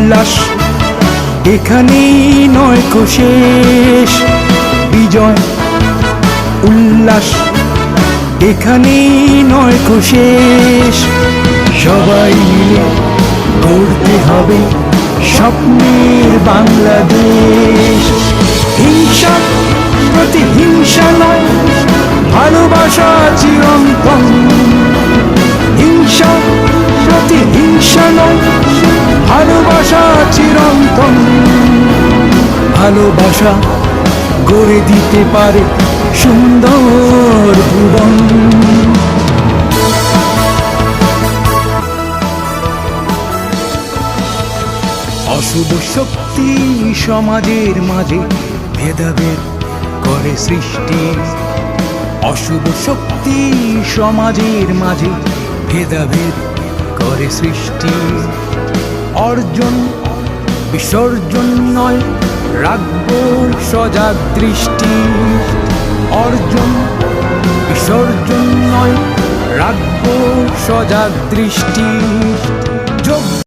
উল্লাস এখানেই নয় কো শেষ। বিজয় উল্লাস এখানেই নয় কো শেষ। সবাই মিলে গড়তে হবে স্বপ্নের বাংলাদেশ। হিংসা প্রতিহিংসা নয়, ভালোবাসা চিরন্তন। হিংসা প্রতিহিংসা নয়, ভালোবাসা চিরন্তন। ভালোবাসা গড়ে দিতে পারে সুন্দর ভুবন। অশুভ শক্তি সমাজের মাঝে ভেদাভেদ করে সৃষ্টি। অশুভ শক্তি সমাজের মাঝে ভেদাভেদ করে সৃষ্টি। অর্জন বিসর্জন নয়, রাখবো সজাগ দৃষ্টি। অর্জন বিসর্জন নয়, রাখবো সজাগ দৃষ্টি।